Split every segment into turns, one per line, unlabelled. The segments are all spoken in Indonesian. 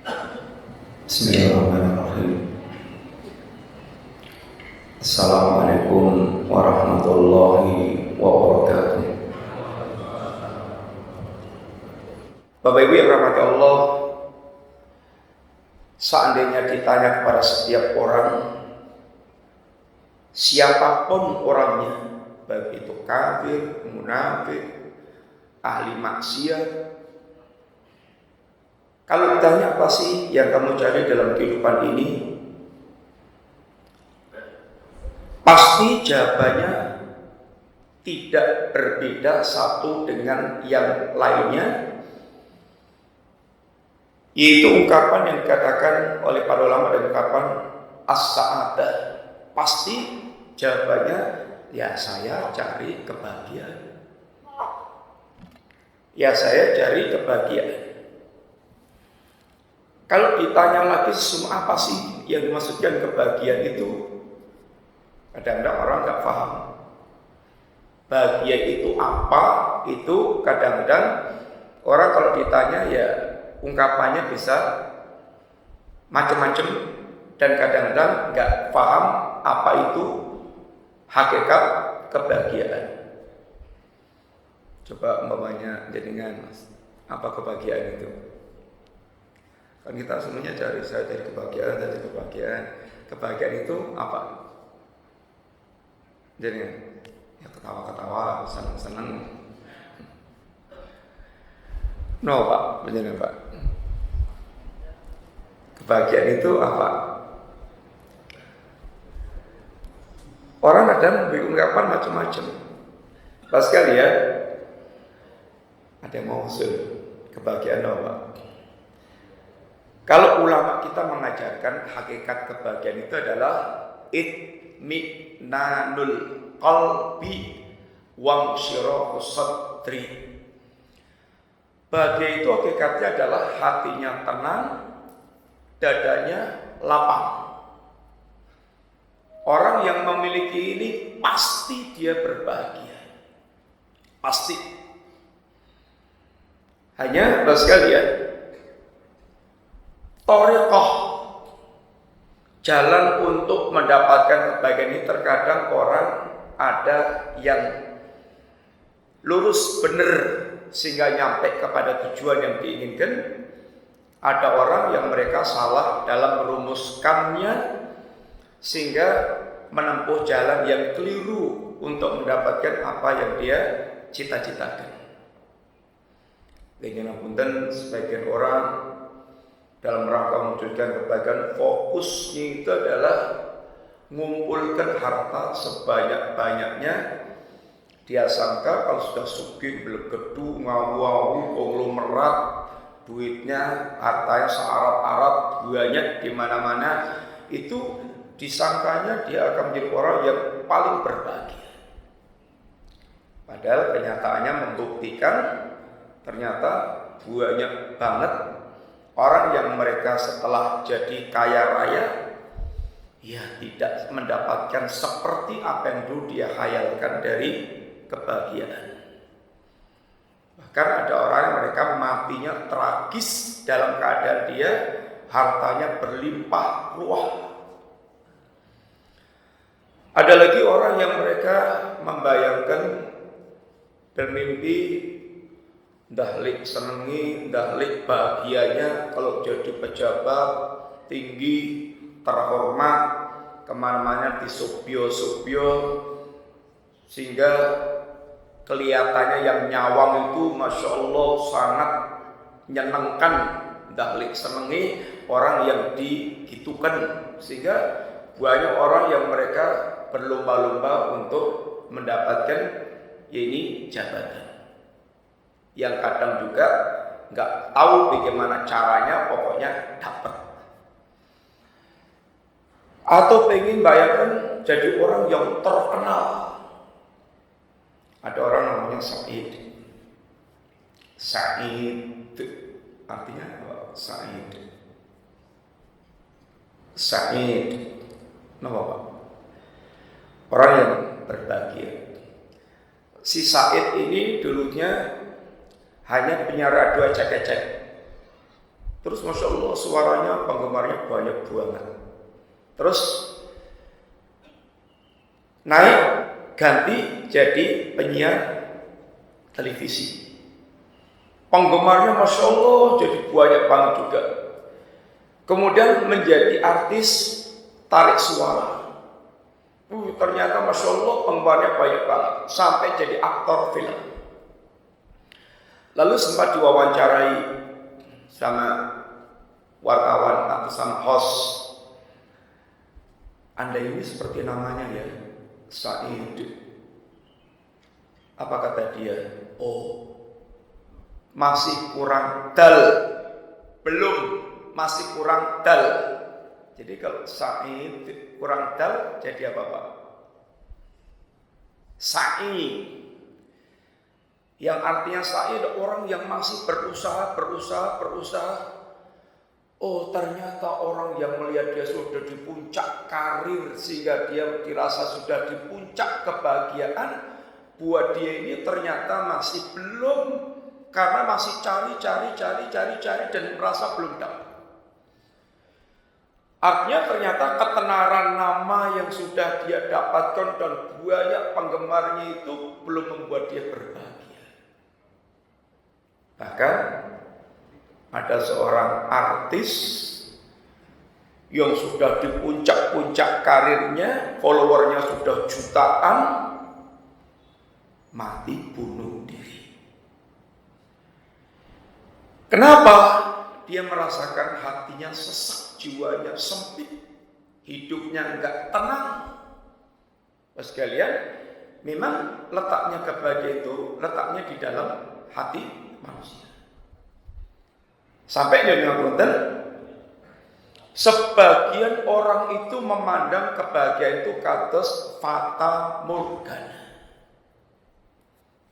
Bismillahirrahmanirrahim. Assalamualaikum warahmatullahi wabarakatuh. Bapak Ibu yang rahmati Allah, seandainya ditanya kepada setiap orang, siapapun orangnya, baik itu kafir, munafik, ahli maksiat, kalau ditanya apa sih yang kamu cari dalam kehidupan ini, pasti jawabannya tidak berbeda satu dengan yang lainnya, yaitu ungkapan yang dikatakan oleh para ulama dan ungkapan as-sa'adah. Pasti jawabannya, ya saya cari kebahagiaan. Ya saya cari kebahagiaan. Kalau ditanya lagi semua apa sih yang dimaksudkan kebahagiaan itu, kadang-kadang orang nggak paham. Bahagia itu apa? Itu kadang-kadang orang kalau ditanya ya ungkapannya bisa macam-macam dan kadang-kadang nggak paham apa itu hakikat kebahagiaan. Coba umpamanya jadikan apa kebahagiaan itu? Kan kita semuanya saya cari kebahagiaan. Kebahagiaan itu apa? Jadi ya ketawa-ketawa, senang-senang. No Pak, benar Pak. Kebahagiaan itu apa? Orang ada memberi ungkapan macam-macam. Pas sekali ya, ada yang mau usul kebahagiaan apa? Kalau ulama kita mengajarkan hakikat kebahagiaan itu adalah itminanul qalbi wa insyirahus sadri. Bahagia itu hakikatnya adalah hatinya tenang, dadanya lapang. Orang yang memiliki ini pasti dia berbahagia. Pasti. Hanya sekalian, thariqah jalan untuk mendapatkan kebahagiaan ini terkadang orang ada yang lurus benar sehingga nyampe kepada tujuan yang diinginkan. Ada orang yang mereka salah dalam merumuskannya sehingga menempuh jalan yang keliru untuk mendapatkan apa yang dia cita-citakan. Dengan punten sebagian orang dalam rangka mewujudkan kebahagiaan, fokusnya itu adalah mengumpulkan harta sebanyak-banyaknya. Dia sangka kalau sudah sugih, belegedu, ngawu-ngawu, konglomerat, duitnya, hartanya searat-arat, banyak di mana-mana, itu disangkanya dia akan menjadi orang yang paling berbahagia. Padahal kenyataannya membuktikan ternyata banyak banget orang yang mereka setelah jadi kaya raya, ya tidak mendapatkan seperti apa yang dulu dia khayalkan dari kebahagiaan. Bahkan ada orang yang mereka matinya tragis dalam keadaan dia hartanya berlimpah ruah. Ada lagi orang yang mereka membayangkan bermimpi dahlik senengi, dahlik bahagianya kalau jadi pejabat tinggi, terhormat, kemana-mana disubyo-subyo, sehingga kelihatannya yang nyawang itu Masya Allah sangat menyenangkan, dahlik senengi orang yang digitukan, sehingga banyak orang yang mereka berlomba-lomba untuk mendapatkan ini jabatan. Yang kadang juga nggak tahu bagaimana caranya, pokoknya dapat. Atau pengen bayangkan jadi orang yang terkenal. Ada orang namanya Said. Said artinya apa? Said. Nama apa? Orang yang berbahagia. Si Said ini dulunya hanya penyiar radio cek-cek. Terus Masya Allah suaranya penggemarnya banyak banget. Terus naik ganti jadi penyiar televisi. Penggemarnya Masya Allah jadi banyak banget juga. Kemudian menjadi artis tarik suara. Ternyata Masya Allah penggemarnya banyak banget. Sampai jadi aktor film. Lalu sempat diwawancarai sama wartawan atau sama host. Anda ini seperti namanya ya, Said. Apa kata dia? Oh, masih kurang dal. Belum, masih kurang dal. Jadi kalau Said kurang dal, jadi apa Pak? Sa'i. Yang artinya Sa'i adalah orang yang masih berusaha. Oh, ternyata orang yang melihat dia sudah di puncak karir sehingga dia dirasa sudah di puncak kebahagiaan, buat dia ini ternyata masih belum, karena masih cari dan merasa belum dapat. Artinya ternyata ketenaran nama yang sudah dia dapatkan dan banyak penggemarnya itu belum membuat dia berbahagia. Bahkan ada seorang artis yang sudah di puncak-puncak karirnya, followernya sudah jutaan, mati bunuh diri. Kenapa? Dia merasakan hatinya sesak, jiwanya sempit, hidupnya enggak tenang. Mas sekalian, memang letaknya kebahagiaan itu letaknya di dalam hati manusia. Sampai dengan punten, sebagian orang itu memandang kebahagiaan itu kados fata morgana.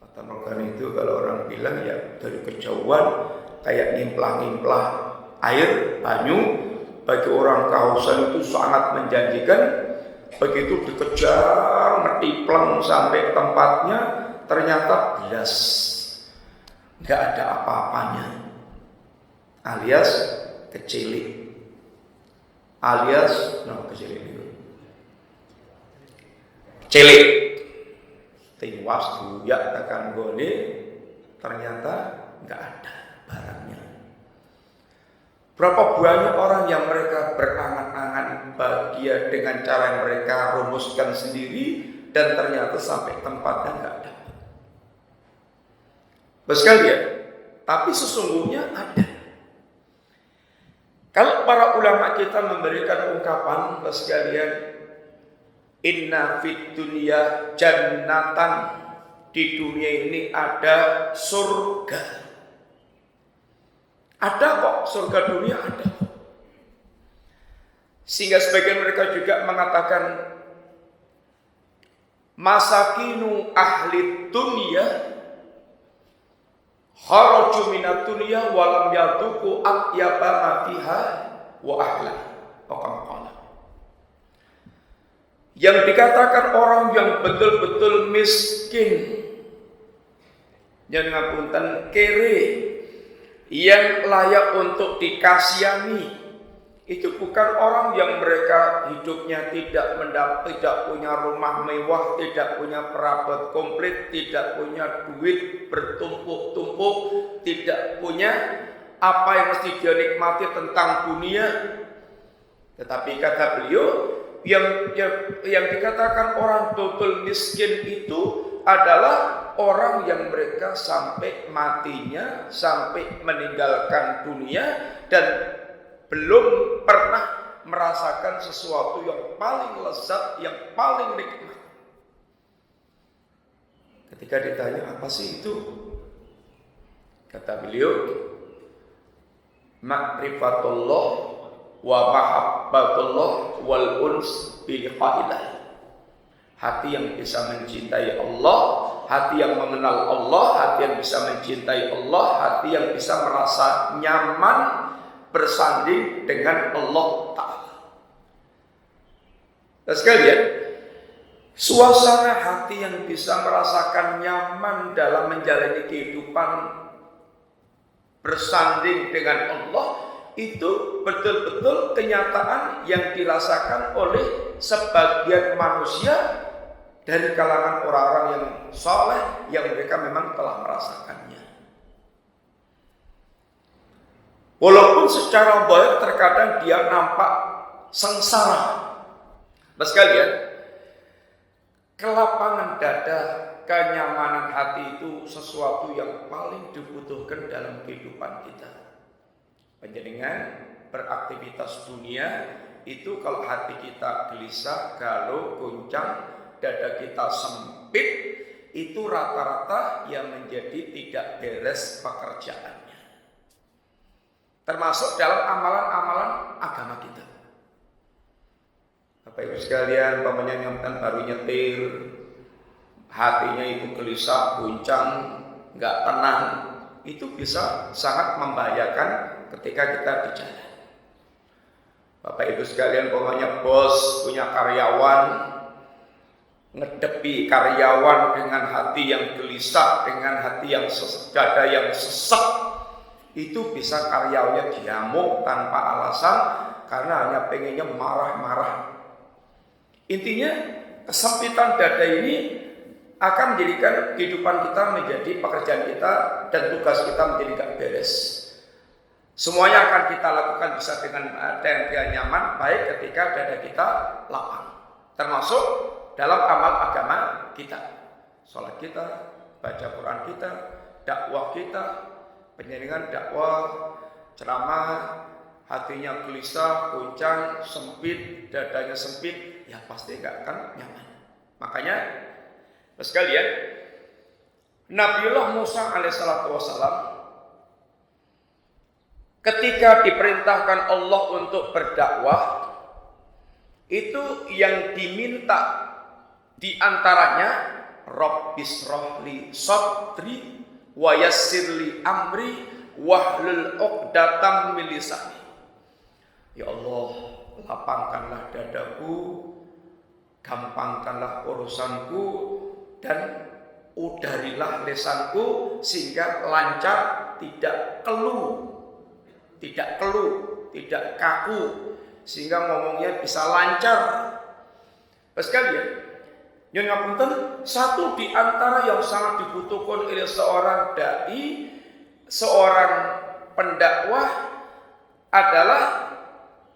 Fata morgana itu kalau orang bilang ya dari kejauhan kayak ngimplah-ngimplah air, banyu, bagi orang kehausan itu sangat menjanjikan. Begitu dikejar, ngetipleng sampai tempatnya, ternyata bilas, nggak ada apa-apanya, alias kecilik, kecilik, tiwas buyak tekan gole, ternyata nggak ada barangnya. Berapa banyak orang yang mereka berangan-angan bahagia dengan cara yang mereka rumuskan sendiri dan ternyata sampai tempatnya nggak dapat. Sekalian, tapi sesungguhnya ada. Kalau para ulama kita memberikan ungkapan sekalian, inna fid dunya jannatan, di dunia ini ada surga. Ada kok, surga dunia ada. Sehingga sebagian mereka juga mengatakan masakinu ahli dunya kharaju minat dunya walam yaduku atyaba ma fiha wa ahla. Yang dikatakan orang yang betul-betul miskin, yang ngapunten kere, yang layak untuk dikasihani, itu bukan orang yang mereka hidupnya tidak punya rumah mewah, tidak punya perabot komplit, tidak punya duit bertumpuk-tumpuk, tidak punya apa yang mesti dia nikmati tentang dunia. Tetapi kata beliau, yang dikatakan orang total miskin itu adalah orang yang mereka sampai matinya, sampai meninggalkan dunia dan belum pernah merasakan sesuatu yang paling lezat, yang paling nikmat. Ketika ditanya apa sih itu, kata beliau, ma'rifatullah wa mahabbatullah wal uns bi liqa'illah. Hati yang bisa mencintai Allah, hati yang mengenal Allah, hati yang bisa mencintai Allah, hati yang bisa merasa nyaman bersanding dengan Allah Ta'ala. Dan sekalian, suasana hati yang bisa merasakan nyaman dalam menjalani kehidupan bersanding dengan Allah, itu betul-betul kenyataan yang dirasakan oleh sebagian manusia dari kalangan orang-orang yang soleh yang mereka memang telah merasakannya. Walaupun secara zahir terkadang dia nampak sengsara. Mas sekalian, kelapangan dada, kenyamanan hati itu sesuatu yang paling dibutuhkan dalam kehidupan kita. Panjenengan beraktivitas dunia itu kalau hati kita gelisah, galau, goncang, dada kita sempit, itu rata-rata yang menjadi tidak beres pekerjaannya. Termasuk dalam amalan-amalan agama kita. Bapak Ibu sekalian, pamannya yang baru nyetir, hatinya itu gelisah, goncang, nggak tenang, itu bisa sangat membahayakan ketika kita di jalan. Bapak Ibu sekalian, pamannya bos punya karyawan, ngedepi karyawan dengan hati yang gelisah, dengan hati yang dada yang sesak, itu bisa karyawannya diamuk tanpa alasan karena hanya pengennya marah-marah. Intinya kesempitan dada ini akan menjadikan kehidupan kita menjadi pekerjaan kita dan tugas kita menjadi gak beres. Semuanya akan kita lakukan bisa dengan nyaman, baik ketika dada kita lapang, termasuk dalam amal agama kita, sholat kita, baca Quran kita, dakwah kita, penyaringan dakwah, ceramah, hatinya gelisah, goncang, sempit, dadanya sempit, ya pasti gak akan nyaman. Makanya, sekalian, Nabiullah Musa alaihissalatu wassalam ketika diperintahkan Allah untuk berdakwah, itu yang diminta di antaranya Rabbis rohli sadri wa yassirli amri wahlul 'uqdatam min lisani. Ya Allah, lapangkanlah dadaku, gampangkanlah urusanku, dan udarilah lisanku sehingga lancar, tidak keluh, tidak kaku, sehingga ngomongnya bisa lancar. Sekalian, yang ngapunten, satu di antara yang sangat dibutuhkan oleh seorang dai, seorang pendakwah adalah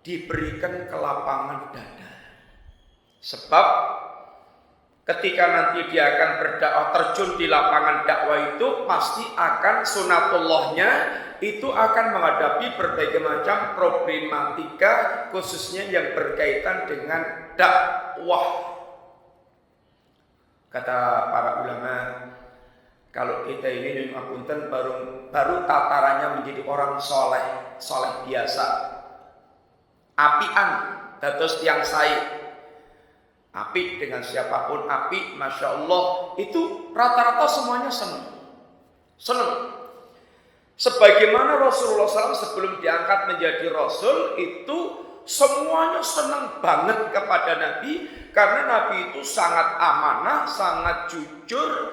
diberikan kelapangan dada. Sebab ketika nanti dia akan berdakwah, terjun di lapangan dakwah itu pasti akan sunatullahnya itu akan menghadapi berbagai macam problematika, khususnya yang berkaitan dengan dakwah. Kata para ulama, kalau kita ini ngapunten baru tatarannya menjadi orang soleh biasa, apian, dados yang sae, api dengan siapapun api, masya Allah, itu rata-rata semuanya senang. Sebagaimana Rasulullah SAW sebelum diangkat menjadi Rasul itu semuanya senang banget kepada Nabi, karena Nabi itu sangat amanah, sangat jujur,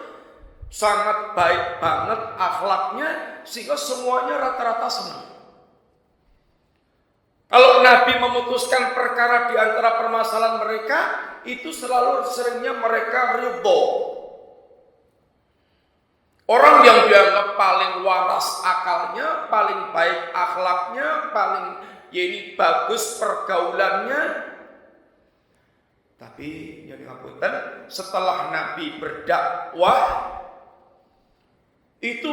sangat baik banget akhlaknya, sehingga semuanya rata-rata senang. Kalau Nabi memutuskan perkara di antara permasalahan mereka, itu selalu seringnya mereka ridho. Orang yang dianggap paling waras akalnya, paling baik akhlaknya, paling bagus pergaulannya, tapi yang ngapunten, setelah Nabi berdakwah itu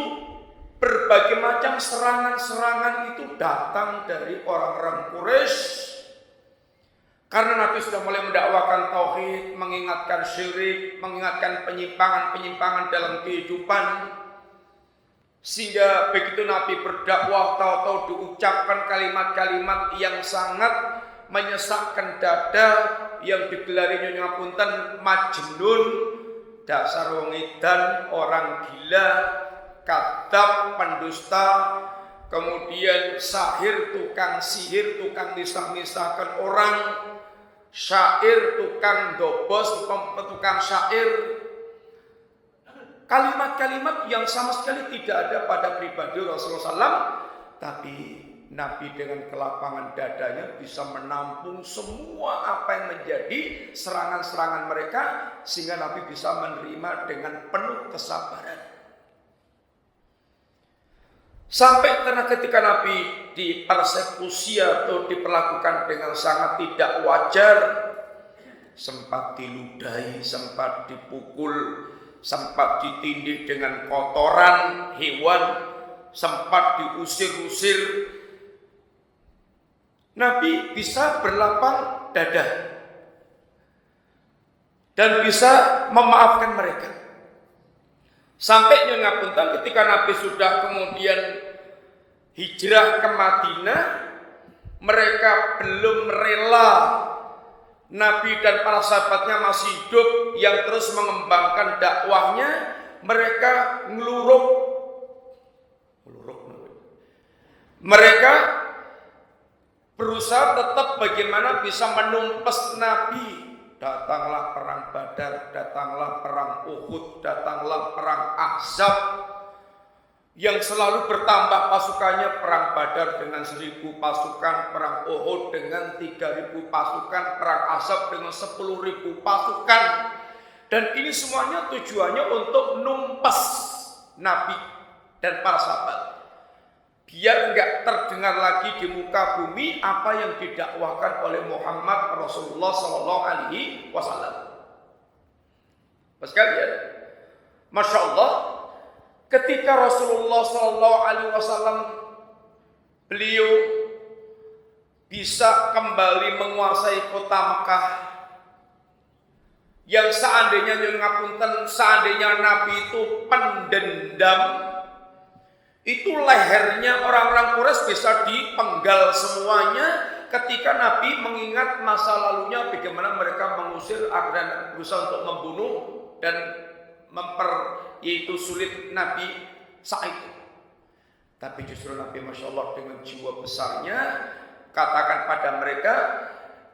berbagai macam serangan-serangan itu datang dari orang-orang Quraisy. Karena Nabi sudah mulai mendakwakan tauhid, mengingatkan syirik, mengingatkan penyimpangan-penyimpangan dalam kehidupan. Sehingga begitu Nabi berdakwah, tahu-tahu diucapkan kalimat-kalimat yang sangat menyesakkan dada, yang digelari Nyonya Punten majnun, dasar wong edan, orang gila, kadzab, pendusta, kemudian sahir, tukang sihir, tukang misah-misahkan orang, syair, tukang dobos, tukang syair. Kalimat-kalimat yang sama sekali tidak ada pada pribadi Rasulullah SAW, tapi Nabi dengan kelapangan dadanya bisa menampung semua apa yang menjadi serangan-serangan mereka, sehingga Nabi bisa menerima dengan penuh kesabaran. Sampai karena ketika Nabi dipersekusi atau diperlakukan dengan sangat tidak wajar, sempat diludahi, sempat dipukul, sempat ditindih dengan kotoran hewan, sempat diusir-usir, Nabi bisa berlapang dada dan bisa memaafkan mereka. Sampai ngapunten ketika Nabi sudah kemudian hijrah ke Madinah, mereka belum rela Nabi dan para sahabatnya masih hidup yang terus mengembangkan dakwahnya. Mereka mereka berusaha tetap bagaimana bisa menumpas Nabi. Datanglah perang Badar, datanglah perang Uhud, datanglah perang Ahzab, yang selalu bertambah pasukannya. Perang Badar dengan 1.000 pasukan, perang Uhud dengan 3.000 pasukan, perang Ahzab dengan 10.000 pasukan. Dan ini semuanya tujuannya untuk numpas Nabi dan para sahabat, biar enggak terdengar lagi di muka bumi apa yang didakwahkan oleh Muhammad Rasulullah Sallallahu Alaihi Wasallam. Sekalian, Masya Allah, ketika Rasulullah Sallallahu Alaihi Wasallam beliau bisa kembali menguasai kota Mekah, yang seandainya seandainya Nabi itu pendendam, itu lehernya orang-orang Quraisy bisa dipenggal semuanya ketika Nabi mengingat masa lalunya, bagaimana mereka mengusir dan berusaha untuk membunuh dan yaitu sulit Nabi saat itu. Tapi justru Nabi Masya Allah dengan jiwa besarnya katakan pada mereka,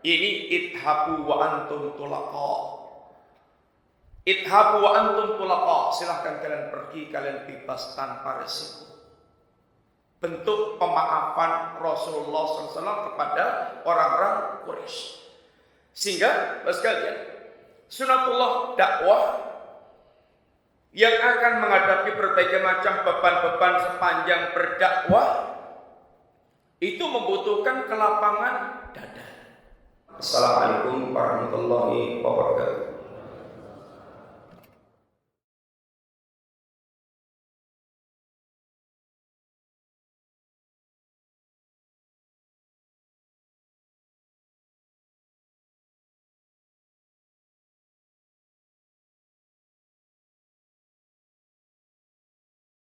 ini idhabu wa antum tulaqa. Idhabu wa antum tulaqa, silahkan kalian pergi, kalian bebas tanpa resiko. Bentuk pemaafan Rasulullah SAW kepada orang-orang Quraisy. Sehingga sekalian, sunatullah dakwah yang akan menghadapi berbagai macam beban-beban sepanjang berdakwah itu membutuhkan kelapangan dada. Assalamualaikum warahmatullahi wabarakatuh.